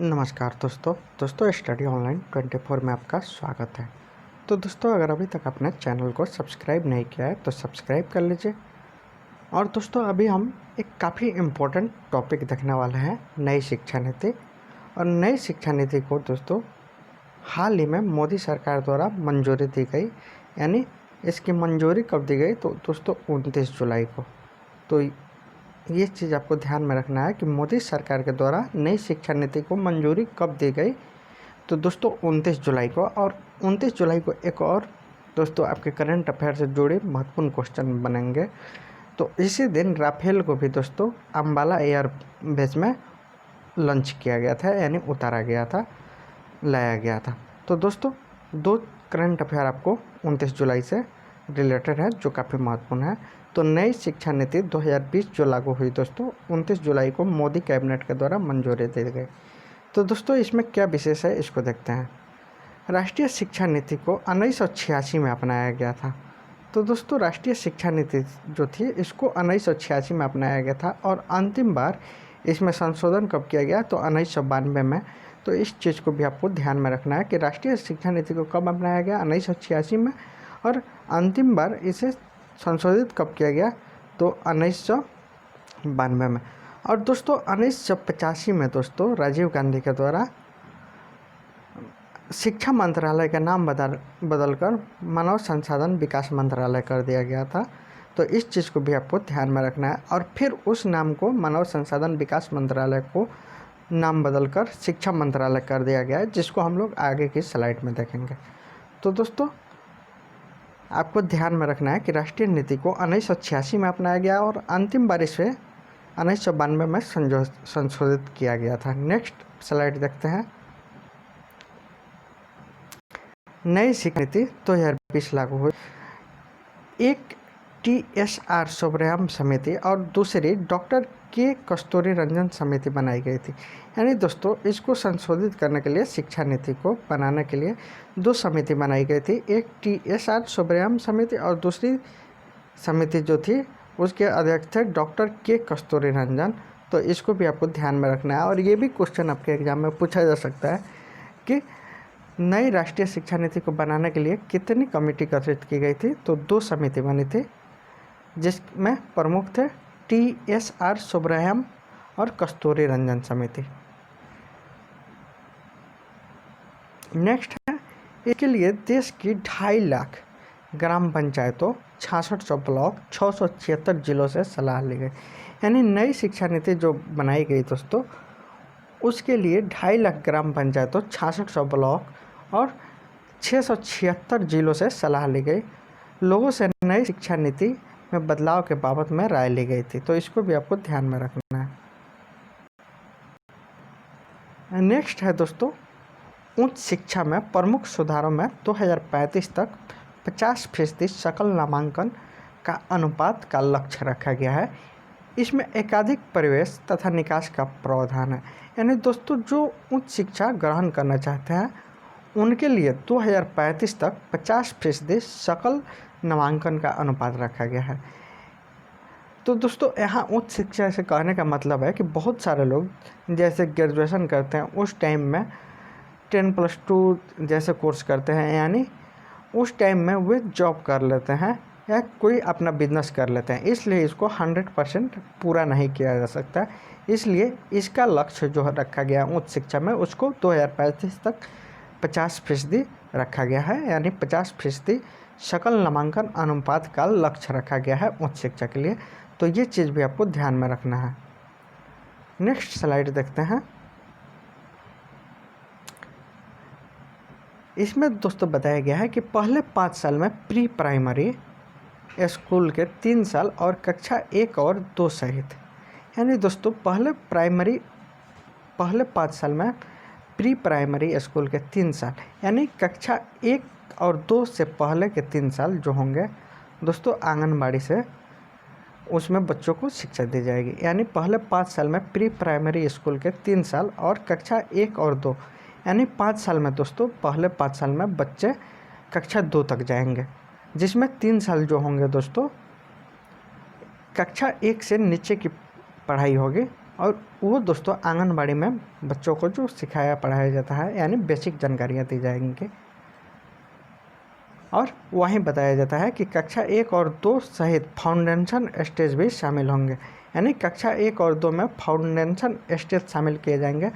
नमस्कार दोस्तों study online 24 में आपका स्वागत है। तो दोस्तों अगर अभी तक अपने चैनल को सब्सक्राइब नहीं किया है तो सब्सक्राइब कर लीजिए। और दोस्तों अभी हम एक काफ़ी इम्पोर्टेंट टॉपिक देखने वाले हैं, नई शिक्षा नीति। और नई शिक्षा नीति को दोस्तों हाल ही में मोदी सरकार द्वारा मंजूरी दी गई, यानी इसकी मंजूरी कब दी गई तो दोस्तों 29 जुलाई को। तो ये चीज़ आपको ध्यान में रखना है कि मोदी सरकार के द्वारा नई शिक्षा नीति को मंजूरी कब दी गई तो दोस्तों 29 जुलाई को। और 29 जुलाई को एक और दोस्तों आपके करंट अफेयर से जुड़े महत्वपूर्ण क्वेश्चन बनेंगे। तो इसी दिन राफेल को भी दोस्तों अम्बाला एयरबेस में लॉन्च किया गया था, यानी उतारा गया था, लाया गया था। तो दोस्तों दो करंट अफेयर आपको 29 जुलाई से रिलेटेड है जो काफ़ी महत्वपूर्ण है। तो नई शिक्षा नीति 2020 जो लागू हुई दोस्तों 29 जुलाई को मोदी कैबिनेट के द्वारा मंजूरी दी गई। तो दोस्तों इसमें क्या विशेष है इसको देखते हैं। राष्ट्रीय शिक्षा नीति को 1986 में अपनाया गया था। तो दोस्तों राष्ट्रीय शिक्षा नीति जो थी इसको 1986 में अपनाया गया था और अंतिम बार इसमें संशोधन कब किया गया तो 1992 में। तो इस चीज़ को भी आपको ध्यान में रखना है कि राष्ट्रीय शिक्षा नीति को कब अपनाया गया 1986 में, और अंतिम बार इसे संशोधित कब किया गया तो 1992 में। और दोस्तों 1985 में दोस्तों राजीव गांधी के द्वारा शिक्षा मंत्रालय का नाम बदलकर मानव संसाधन विकास मंत्रालय कर दिया गया था। तो इस चीज़ को भी आपको ध्यान में रखना है। और फिर उस नाम को मानव संसाधन विकास मंत्रालय को नाम बदलकर शिक्षा मंत्रालय कर दिया गया है, जिसको हम लोग आगे की स्लाइड में देखेंगे। तो दोस्तों आपको ध्यान में रखना है कि राष्ट्रीय नीति को 1986 में अपनाया गया और अंतिम बार इसे 1992 में संशोधित किया गया था। नेक्स्ट स्लाइड देखते हैं। नई शिक्षा नीति 2020 लागू हुई। एक TSR सोब्राम समिति और दूसरी डॉक्टर के कस्तूरी रंजन समिति बनाई गई थी। यानी दोस्तों इसको संशोधित करने के लिए शिक्षा नीति को बनाने के लिए दो समिति बनाई गई थी। एक TSR सोब्राम समिति और दूसरी समिति जो थी उसके अध्यक्ष थे डॉक्टर के कस्तूरी रंजन। तो इसको भी आपको ध्यान में रखना है। और ये भी क्वेश्चन आपके एग्जाम में पूछा जा सकता है कि नई राष्ट्रीय शिक्षा नीति को बनाने के लिए कितनी कमेटी गठित की गई थी। तो दो समिति बनी थी जिसमें प्रमुख थे TSR सोब्राम और कस्तूरी रंजन समिति। नेक्स्ट है, इसके लिए देश की 2.5 लाख ग्राम पंचायतों, 6600 ब्लॉक, 676 जिलों से सलाह ली गई। यानी नई शिक्षा नीति जो बनाई गई दोस्तों उसके लिए 2.5 लाख ग्राम पंचायतों, 6600 ब्लॉक और 676 जिलों से सलाह ली गई। लोगों से नई शिक्षा नीति में बदलाव के बाबत में राय ली गई थी। तो इसको भी आपको ध्यान में रखना है। नेक्स्ट है दोस्तों, उच्च शिक्षा में प्रमुख सुधारों में 2035 तक 50% सकल नामांकन का अनुपात का लक्ष्य रखा गया है। इसमें एकाधिक प्रवेश तथा निकास का प्रावधान है। यानी दोस्तों जो उच्च शिक्षा ग्रहण करना चाहते हैं उनके लिए 2035 तक 50% सकल नामांकन का अनुपात रखा गया है। तो दोस्तों यहाँ उच्च शिक्षा से कहने का मतलब है कि बहुत सारे लोग जैसे ग्रेजुएशन करते हैं उस टाइम में 10+2 जैसे कोर्स करते हैं, यानी उस टाइम में वे जॉब कर लेते हैं या कोई अपना बिजनेस कर लेते हैं, इसलिए इसको 100% पूरा नहीं किया जा सकता। इसलिए इसका लक्ष्य जो रखा गया उच्च शिक्षा में उसको 2035 तक 50% रखा गया है, यानी 50% सकल नामांकन अनुपात का लक्ष्य रखा गया है उच्च शिक्षा के लिए। तो ये चीज़ भी आपको ध्यान में रखना है। नेक्स्ट स्लाइड देखते हैं। इसमें दोस्तों बताया गया है कि पहले 5 साल में प्री प्राइमरी स्कूल के 3 साल और कक्षा 1 और 2 सहित, यानी दोस्तों पहले 5 साल में प्री प्राइमरी स्कूल के 3 साल, यानी कक्षा 1 और 2 से पहले के 3 साल जो होंगे दोस्तों आंगनबाड़ी से उसमें बच्चों को शिक्षा दी जाएगी। यानी पहले 5 साल में प्री प्राइमरी स्कूल के 3 साल और कक्षा 1 और 2, यानी 5 साल में दोस्तों पहले 5 साल में बच्चे कक्षा 2 तक जाएंगे, जिसमें 3 साल जो होंगे दोस्तों कक्षा 1 से नीचे की पढ़ाई होगी और वो दोस्तों आंगनबाड़ी में बच्चों को जो सिखाया पढ़ाया जाता है, यानी बेसिक जानकारियाँ दी जाएंगी। और वहीं बताया जाता है कि कक्षा 1 और 2 सहित फाउंडेशन स्टेज भी शामिल होंगे, यानी कक्षा 1 और 2 में फाउंडेशन स्टेज शामिल किए जाएंगे।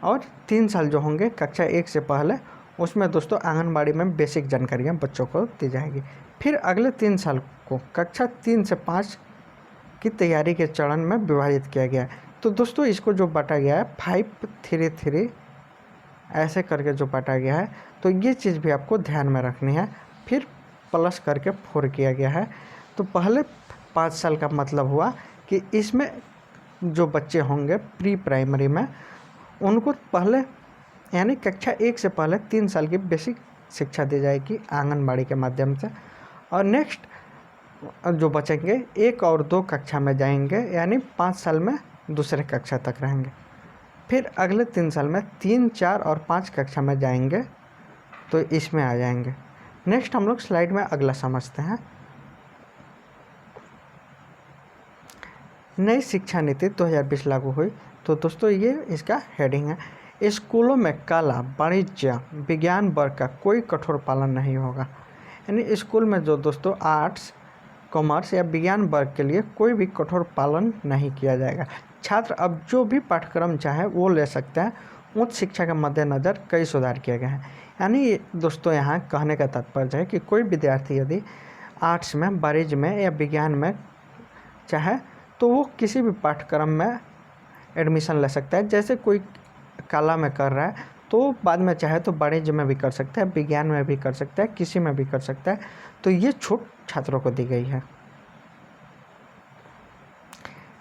और 3 साल जो होंगे कक्षा 1 से पहले, उसमें दोस्तों आंगनबाड़ी में बेसिक जानकारियाँ बच्चों को दी जाएगी। फिर अगले 3 साल को कक्षा 3 से 5 की तैयारी के चरण में विभाजित किया गया है। तो दोस्तों इसको जो बांटा गया है 5-3-3 ऐसे करके जो बांटा गया है, तो ये चीज़ भी आपको ध्यान में रखनी है। फिर प्लस करके 4 किया गया है। तो पहले 5 साल का मतलब हुआ कि इसमें जो बच्चे होंगे प्री प्राइमरी में, उनको पहले यानी कक्षा 1 से पहले 3 साल की बेसिक शिक्षा दी जाएगी आंगनबाड़ी के माध्यम से। और नेक्स्ट जो बचेंगे 1 और 2 कक्षा में जाएंगे, यानी 5 साल में दूसरे कक्षा तक रहेंगे। फिर अगले 3 साल में 3, 4 और 5 कक्षा में जाएंगे, तो इसमें आ जाएंगे। नेक्स्ट हम लोग स्लाइड में अगला समझते हैं। नई शिक्षा नीति 2020 लागू हुई। तो दोस्तों ये इसका हेडिंग है, स्कूलों में कला, वाणिज्य, विज्ञान वर्ग का कोई कठोर पालन नहीं होगा। यानी स्कूल में जो दोस्तों आर्ट्स, कॉमर्स या विज्ञान वर्ग के लिए कोई भी कठोर पालन नहीं किया जाएगा। छात्र अब जो भी पाठ्यक्रम चाहे वो ले सकते हैं। उच्च शिक्षा के मद्देनज़र कई सुधार किए गए हैं। यानी दोस्तों यहाँ कहने का तात्पर्य है कि कोई विद्यार्थी यदि आर्ट्स में, वाणिज्य में या विज्ञान में चाहे तो वो किसी भी पाठ्यक्रम में एडमिशन ले सकता है। जैसे कोई कला में कर रहा है तो बाद में चाहे तो वाणिज्य में भी कर सकता है, विज्ञान में भी कर सकता है, किसी में भी कर सकता है। तो ये छूट छात्रों को दी गई है।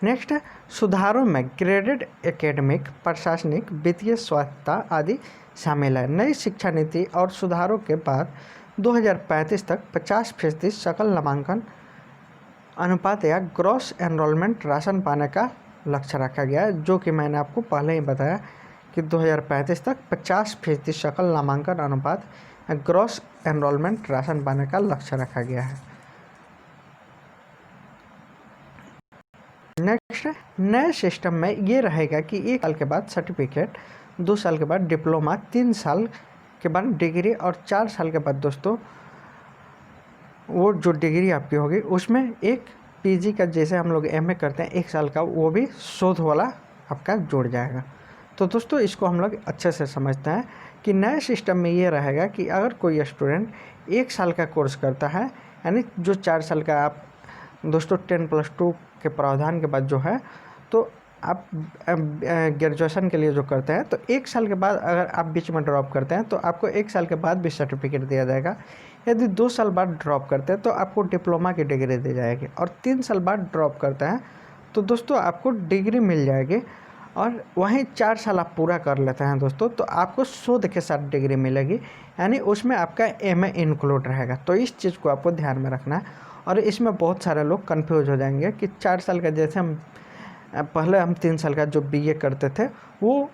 नेक्स्ट है, सुधारों में ग्रेडेड एकेडमिक, प्रशासनिक, वित्तीय स्वायत्तता आदि शामिल है। नई शिक्षा नीति और सुधारों के बाद 2035 तक 50% सकल नामांकन अनुपात या ग्रॉस एनरोलमेंट राशन पाने का लक्ष्य रखा गया है, जो कि मैंने आपको पहले ही बताया कि 2035 तक 50% सकल नामांकन अनुपात ग्रॉस एनरोलमेंट राशन पाने का लक्ष्य रखा गया है। नेक्स्ट, नए सिस्टम में ये रहेगा कि 1 साल के बाद सर्टिफिकेट, 2 साल के बाद डिप्लोमा, 3 साल के बाद डिग्री और 4 साल के बाद दोस्तों वो जो डिग्री आपकी होगी उसमें एक पीजी का, जैसे हम लोग एमए करते हैं 1 साल का, वो भी शोध वाला आपका जुड़ जाएगा। तो दोस्तों इसको हम लोग अच्छे से समझते हैं कि नए सिस्टम में ये रहेगा कि अगर कोई स्टूडेंट 1 साल का कोर्स करता है, यानी जो 4 साल का आप दोस्तों 10+2 के प्रावधान के बाद जो है, तो आप ग्रेजुएशन के लिए जो करते हैं तो 1 साल के बाद अगर आप बीच में ड्रॉप करते हैं तो आपको 1 साल के बाद भी सर्टिफिकेट दिया जाएगा। यदि 2 साल बाद ड्रॉप करते हैं तो आपको डिप्लोमा की डिग्री दी जाएगी। और 3 साल बाद ड्रॉप करते हैं तो दोस्तों आपको डिग्री मिल जाएगी। और वहीं 4 साल आप पूरा कर लेते हैं दोस्तों तो आपको शोध के साथ डिग्री मिलेगी, यानी उसमें आपका एमए इंक्लूड रहेगा। तो इस चीज़ को आपको ध्यान में रखना है। और इसमें बहुत सारे लोग कंफ्यूज हो जाएंगे कि 4 साल का, जैसे हम पहले 3 साल का जो बीए करते थे वो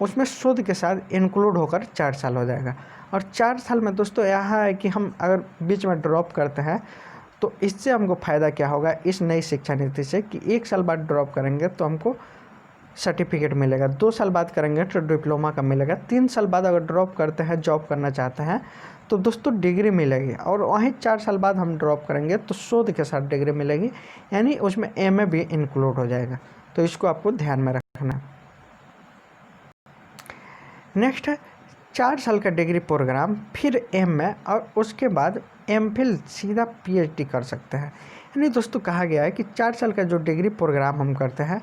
उसमें शोध के साथ इंक्लूड होकर 4 साल हो जाएगा। और 4 साल में दोस्तों यहाँ है कि हम अगर बीच में ड्रॉप करते हैं तो इससे हमको फ़ायदा क्या होगा इस नई शिक्षा नीति से, कि 1 साल बाद ड्रॉप करेंगे तो हमको सर्टिफिकेट मिलेगा, 2 साल बाद करेंगे तो डिप्लोमा का मिलेगा, 3 साल बाद अगर ड्रॉप करते हैं, जॉब करना चाहते हैं तो दोस्तों डिग्री मिलेगी। और वहीं 4 साल बाद हम ड्रॉप करेंगे तो शोध के साथ डिग्री मिलेगी, यानी उसमें एमए भी इंक्लूड हो जाएगा। तो इसको आपको ध्यान में रखना है। नेक्स्ट है 4 साल का डिग्री प्रोग्राम, फिर एमए और उसके बाद एमफिल, सीधा पीएचडी कर सकते हैं। यानी दोस्तों कहा गया है कि 4 साल का जो डिग्री प्रोग्राम हम करते हैं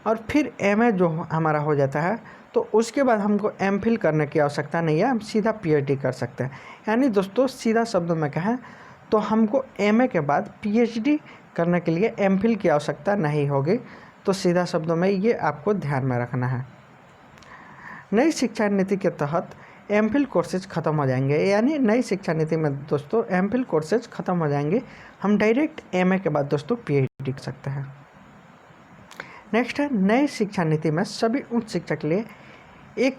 और फिर एमए जो हमारा हो जाता है तो उसके बाद हमको एमफिल करने की आवश्यकता नहीं है, हम सीधा पीएचडी कर सकते हैं। यानी दोस्तों सीधा शब्दों में कहें तो हमको एमए के बाद पीएचडी करने के लिए एमफिल की आवश्यकता नहीं होगी। तो सीधा शब्दों में ये आपको ध्यान में रखना है। नई शिक्षा नीति के तहत एमफिल कोर्सेज ख़त्म हो जाएंगे, यानी नई शिक्षा नीति में दोस्तों एमफिल कोर्सेज ख़त्म हो जाएंगे, हम डायरेक्ट एमए के बाद दोस्तों पीएचडी कर सकते हैं। नेक्स्ट है नई शिक्षा नीति में सभी उच्च शिक्षा के लिए एक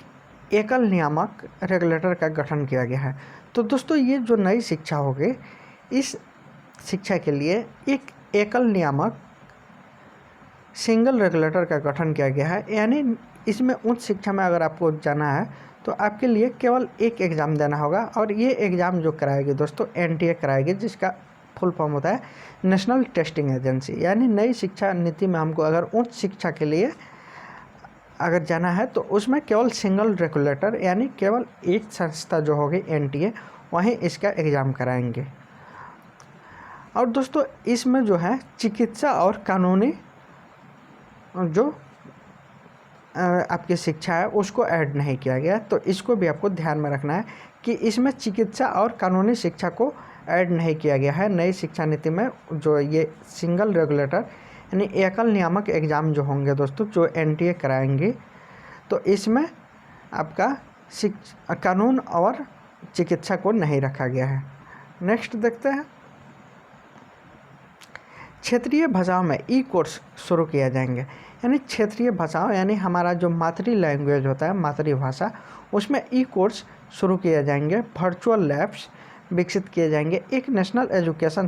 एकल नियामक रेगुलेटर का गठन किया गया है। तो दोस्तों ये जो नई शिक्षा होगी, इस शिक्षा के लिए एक एकल नियामक सिंगल रेगुलेटर का गठन किया गया है। यानी इसमें उच्च शिक्षा में अगर आपको जाना है तो आपके लिए केवल एक एग्ज़ाम देना होगा, और ये एग्ज़ाम जो कराएगी दोस्तों एनटीए कराएगी, जिसका फुल फॉर्म होता है नेशनल टेस्टिंग एजेंसी। यानी नई शिक्षा नीति में हमको अगर उच्च शिक्षा के लिए अगर जाना है तो उसमें केवल सिंगल रेगुलेटर यानी केवल एक संस्था जो होगी एनटीए, वहीं इसका एग्ज़ाम कराएंगे। और दोस्तों इसमें जो है चिकित्सा और कानूनी जो आपकी शिक्षा है उसको ऐड नहीं किया गया, तो इसको भी आपको ध्यान में रखना है कि इसमें चिकित्सा और कानूनी शिक्षा को ऐड नहीं किया गया है नई शिक्षा नीति में। जो ये सिंगल रेगुलेटर यानी एकल नियामक एग्ज़ाम जो होंगे दोस्तों, जो एनटीए कराएंगे, तो इसमें आपका कानून और चिकित्सा को नहीं रखा गया है। नेक्स्ट देखते हैं, क्षेत्रीय भाषाओं में ई कोर्स शुरू किया जाएंगे। यानी क्षेत्रीय भाषाओं यानी हमारा जो मातृ लैंग्वेज होता है, मातृभाषा, उसमें ई कोर्स शुरू किए जाएंगे। वर्चुअल लैब्स विकसित किए जाएंगे। एक national education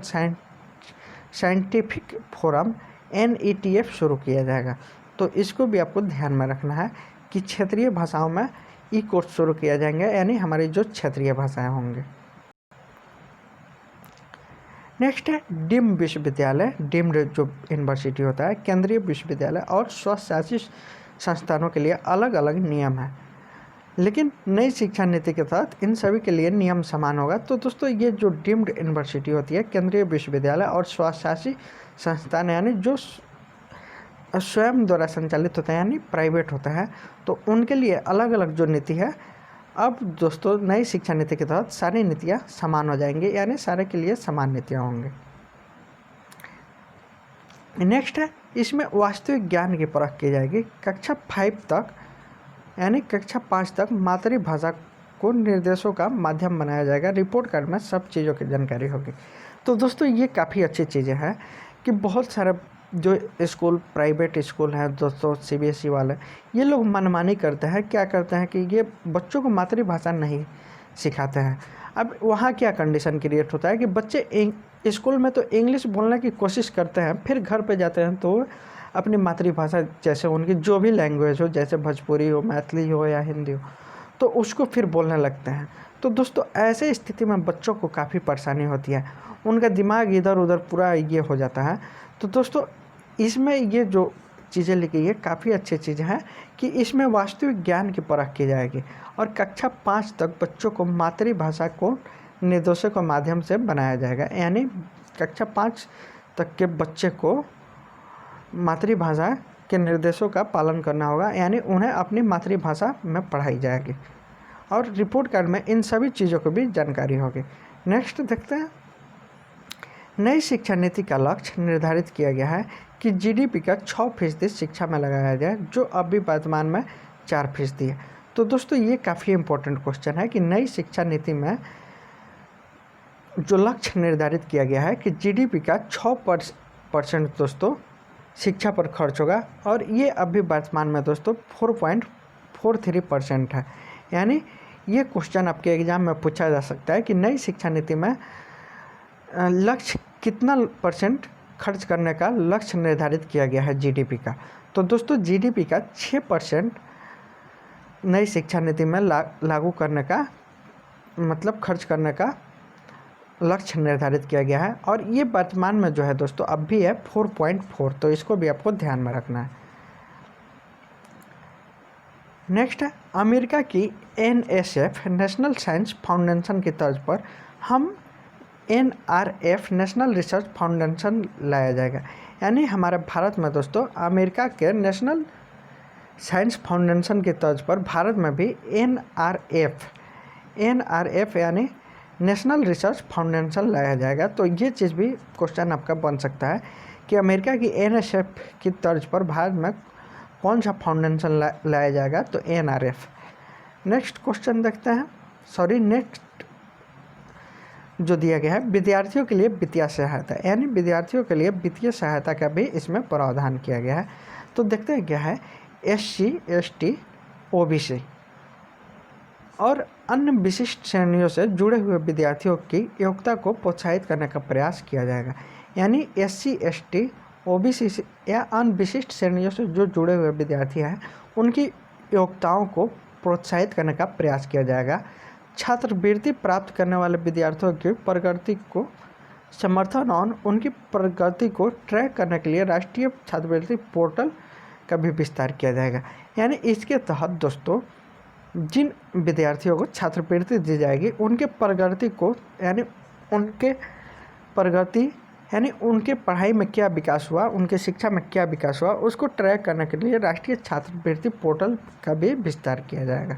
scientific forum NETF शुरू किया जाएगा। तो इसको भी आपको ध्यान में रखना है कि क्षेत्रीय भाषाओं में ई कोर्स शुरू किया जाएंगे, यानी हमारी जो क्षेत्रीय भाषाएं होंगे। नेक्स्ट है डीम्ड विश्वविद्यालय। डीम्ड जो यूनिवर्सिटी होता है, केंद्रीय विश्वविद्यालय और स्वशासित संस्थानों के लिए अलग अलग नियम है, लेकिन नई शिक्षा नीति के तहत इन सभी के लिए नियम समान होगा। तो दोस्तों ये जो डीम्ड यूनिवर्सिटी होती है, केंद्रीय विश्वविद्यालय और स्वशासी संस्थान यानी जो स्वयं द्वारा संचालित होता है यानी प्राइवेट होता है, तो उनके लिए अलग अलग जो नीति है, अब दोस्तों नई शिक्षा नीति के तहत सारी नीतियाँ समान हो जाएंगी, यानी सारे के लिए समान नीतियाँ होंगी। नेक्स्ट है, इसमें वास्तविक ज्ञान की परख की जाएगी। कक्षा 5 तक यानी कक्षा 5 तक मातृभाषा को निर्देशों का माध्यम बनाया जाएगा। रिपोर्ट कार्ड में सब चीज़ों की जानकारी होगी। तो दोस्तों ये काफ़ी अच्छी चीज़ें हैं कि बहुत सारे जो स्कूल प्राइवेट स्कूल हैं दोस्तों, CBSE वाले, ये लोग मनमानी करते हैं। क्या करते हैं कि ये बच्चों को मातृभाषा नहीं सिखाते हैं। अब वहाँ क्या कंडीशन क्रिएट होता है कि बच्चे स्कूल में तो इंग्लिश बोलने की कोशिश करते हैं, फिर घर पे जाते हैं तो अपनी मातृभाषा जैसे उनकी जो भी लैंग्वेज हो, जैसे भोजपुरी हो, मैथिली हो या हिंदी हो, तो उसको फिर बोलने लगते हैं। तो दोस्तों ऐसे स्थिति में बच्चों को काफ़ी परेशानी होती है, उनका दिमाग इधर उधर पूरा ये हो जाता है। तो दोस्तों इसमें ये जो चीज़ें लिखी है काफ़ी अच्छी चीज़ें हैं कि इसमें वास्तविक ज्ञान की परख की जाएगी, और कक्षा 5 तक बच्चों को मातृभाषा को निर्देशों के माध्यम से बनाया जाएगा। यानी कक्षा 5 तक के बच्चे को मातृभाषा के निर्देशों का पालन करना होगा, यानी उन्हें अपनी मातृभाषा में पढ़ाई जाएगी, और रिपोर्ट कार्ड में इन सभी चीज़ों को भी जानकारी होगी। नेक्स्ट देखते हैं, नई शिक्षा नीति का लक्ष्य निर्धारित किया गया है कि GDP का 6% शिक्षा में लगाया जाए, जो अभी वर्तमान में 4% है। तो दोस्तों ये काफ़ी इम्पोर्टेंट क्वेश्चन है कि नई शिक्षा नीति में जो लक्ष्य निर्धारित किया गया है कि GDP का 6% दोस्तों शिक्षा पर खर्च होगा, और ये अभी वर्तमान में दोस्तों 4.43% है। यानी ये क्वेश्चन आपके एग्ज़ाम में पूछा जा सकता है कि नई शिक्षा नीति में लक्ष्य कितना % खर्च करने का लक्ष्य निर्धारित किया गया है GDP का। तो दोस्तों GDP का 6% नई शिक्षा नीति में लागू करने का मतलब खर्च करने का लक्ष्य निर्धारित किया गया है, और ये वर्तमान में जो है दोस्तों अब भी है 4.4, तो इसको भी आपको ध्यान में रखना है। नेक्स्ट है, अमेरिका की NSF नेशनल साइंस फाउंडेशन की तर्ज पर हम NRF नेशनल रिसर्च फाउंडेशन लाया जाएगा। यानी हमारे भारत में दोस्तों अमेरिका के नेशनल साइंस फाउंडेशन की तर्ज पर भारत में भी NRF यानी नेशनल रिसर्च फाउंडेशन लाया जाएगा। तो ये चीज़ भी क्वेश्चन आपका बन सकता है कि अमेरिका की NSF की तर्ज पर भारत में कौन सा फाउंडेशन लाया जाएगा, तो NRF। नेक्स्ट क्वेश्चन देखते हैं, नेक्स्ट जो दिया गया है, विद्यार्थियों के लिए वित्तीय सहायता, यानी विद्यार्थियों के लिए वित्तीय सहायता का भी इसमें प्रावधान किया गया है। तो देखते हैं क्या है, SC ST OBC और अन्य विशिष्ट श्रेणियों से जुड़े हुए विद्यार्थियों की योग्यता को प्रोत्साहित करने का प्रयास किया जाएगा। यानी SC ST ओबीसी या अन्य विशिष्ट श्रेणियों से जो जुड़े हुए विद्यार्थी हैं उनकी योग्यताओं को प्रोत्साहित करने का प्रयास किया जाएगा। छात्रवृत्ति प्राप्त करने वाले विद्यार्थियों की प्रगति को समर्थन और उनकी प्रगति को ट्रैक करने के लिए राष्ट्रीय छात्रवृत्ति पोर्टल का भी विस्तार किया जाएगा। यानी इसके तहत दोस्तों जिन विद्यार्थियों को छात्रवृत्ति दी जाएगी उनके प्रगति को यानी उनके पढ़ाई में क्या विकास हुआ, उनके शिक्षा में क्या विकास हुआ, उसको ट्रैक करने के लिए राष्ट्रीय छात्रवृत्ति पोर्टल का भी विस्तार किया जाएगा।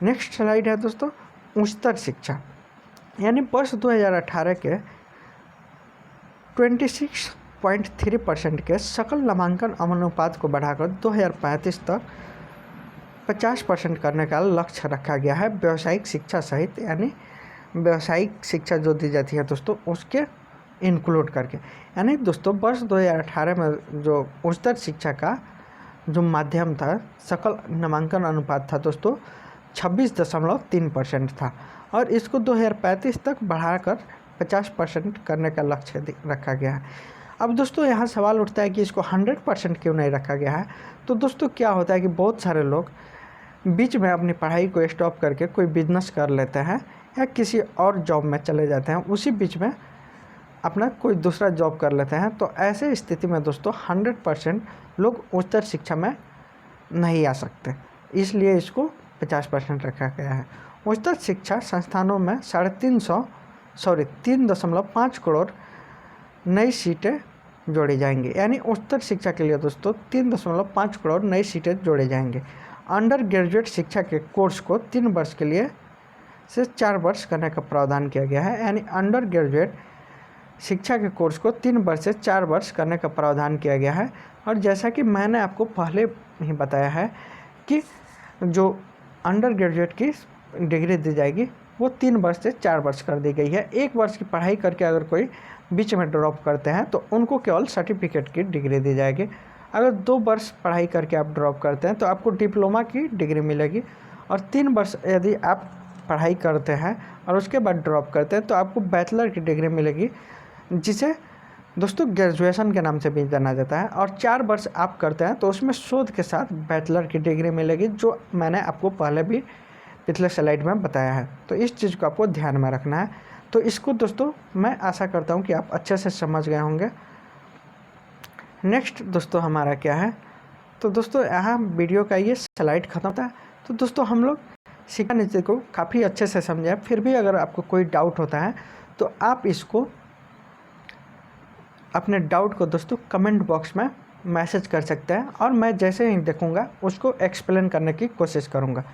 नेक्स्ट स्लाइड है दोस्तों उच्चतर शिक्षा। यानी वर्ष 2018 के 26.3% के सकल नामांकन अनुपात को बढ़ाकर 2035 तक 50% करने का लक्ष्य रखा गया है। व्यावसायिक शिक्षा सहित यानी व्यावसायिक शिक्षा जो दी जाती है दोस्तों उसके इंक्लूड करके। यानी दोस्तों वर्ष 2018 में जो उच्चतर शिक्षा का जो माध्यम था सकल नामांकन अनुपात था दोस्तों 26.3% था और इसको 2035 तक बढ़ाकर 50% करने का लक्ष्य रखा गया है। अब दोस्तों यहाँ सवाल उठता है कि इसको 100% क्यों नहीं रखा गया है। तो दोस्तों क्या होता है कि बहुत सारे लोग बीच में अपनी पढ़ाई को स्टॉप करके कोई बिजनेस कर लेते हैं या किसी और जॉब में चले जाते हैं, उसी बीच में अपना कोई दूसरा जॉब कर लेते हैं। तो ऐसे स्थिति में दोस्तों 100% लोग उच्चतर शिक्षा में नहीं आ सकते, इसलिए इसको 50% रखा गया है। उच्चतर शिक्षा संस्थानों में 3.5 करोड़ नई सीटें जोड़ी जाएंगी। यानी उच्चतर शिक्षा के लिए दोस्तों 3.5 करोड़ नई सीटें जोड़े जाएंगे। अंडर ग्रेजुएट शिक्षा के कोर्स को 3 वर्ष के लिए से 4 वर्ष करने का प्रावधान किया गया है। यानी अंडर ग्रेजुएट शिक्षा के कोर्स को 3 वर्ष से 4 वर्ष करने का प्रावधान किया गया है। और जैसा कि मैंने आपको पहले ही बताया है कि जो अंडर ग्रेजुएट की डिग्री दी जाएगी वो 3 वर्ष से 4 वर्ष कर दी गई है। 1 वर्ष की पढ़ाई करके अगर कोई बीच में ड्रॉप करते हैं तो उनको केवल सर्टिफिकेट की डिग्री दी जाएगी। अगर 2 वर्ष पढ़ाई करके आप ड्रॉप करते हैं तो आपको डिप्लोमा की डिग्री मिलेगी। और 3 वर्ष यदि आप पढ़ाई करते हैं और उसके बाद ड्रॉप करते हैं तो आपको बैचलर की डिग्री मिलेगी, जिसे दोस्तों ग्रेजुएशन के नाम से भी जाना जाता है। और 4 वर्ष आप करते हैं तो उसमें शोध के साथ बैचलर की डिग्री मिलेगी, जो मैंने आपको पहले भी पिछले स्लाइड में बताया है। तो इस चीज़ को आपको ध्यान में रखना है। तो इसको दोस्तों मैं आशा करता हूँ कि आप अच्छे से समझ गए होंगे। नेक्स्ट दोस्तों हमारा क्या है, तो दोस्तों यहाँ वीडियो का ये स्लाइड ख़त्म था। तो दोस्तों हम लोग शिक्षा नीति को काफ़ी अच्छे से समझे। फिर भी अगर आपको कोई डाउट होता है तो आप इसको अपने डाउट को दोस्तों कमेंट बॉक्स में मैसेज कर सकते हैं और मैं जैसे ही देखूंगा उसको एक्सप्लेन करने की कोशिश करूंगा।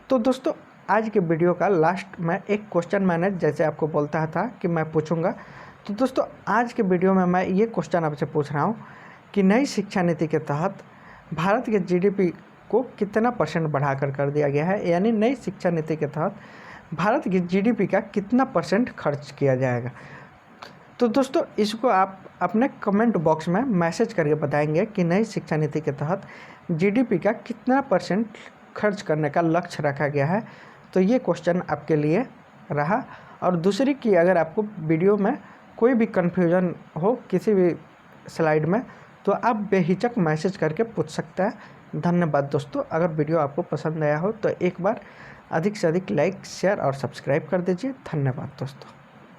तो दोस्तों आज के वीडियो का लास्ट में एक क्वेश्चन मैंने जैसे आपको बोलता था कि मैं पूछूंगा, तो दोस्तों आज के वीडियो में मैं ये क्वेश्चन आपसे पूछ रहा हूँ कि नई शिक्षा नीति के तहत भारत के जीडीपी को कितना % बढ़ाकर कर दिया गया है। यानी नई शिक्षा नीति के तहत भारत की जीडीपी का कितना % खर्च किया जाएगा। तो दोस्तों इसको आप अपने कमेंट बॉक्स में मैसेज करके बताएंगे कि नई शिक्षा नीति के तहत जीडीपी का कितना % खर्च करने का लक्ष्य रखा गया है। तो ये क्वेश्चन आपके लिए रहा। और दूसरी कि अगर आपको वीडियो में कोई भी कन्फ्यूजन हो किसी भी स्लाइड में तो आप बेहिचक मैसेज करके पूछ सकते हैं। धन्यवाद दोस्तों। अगर वीडियो आपको पसंद आया हो तो एक बार अधिक से अधिक लाइक, शेयर और सब्सक्राइब कर दीजिए। धन्यवाद दोस्तों।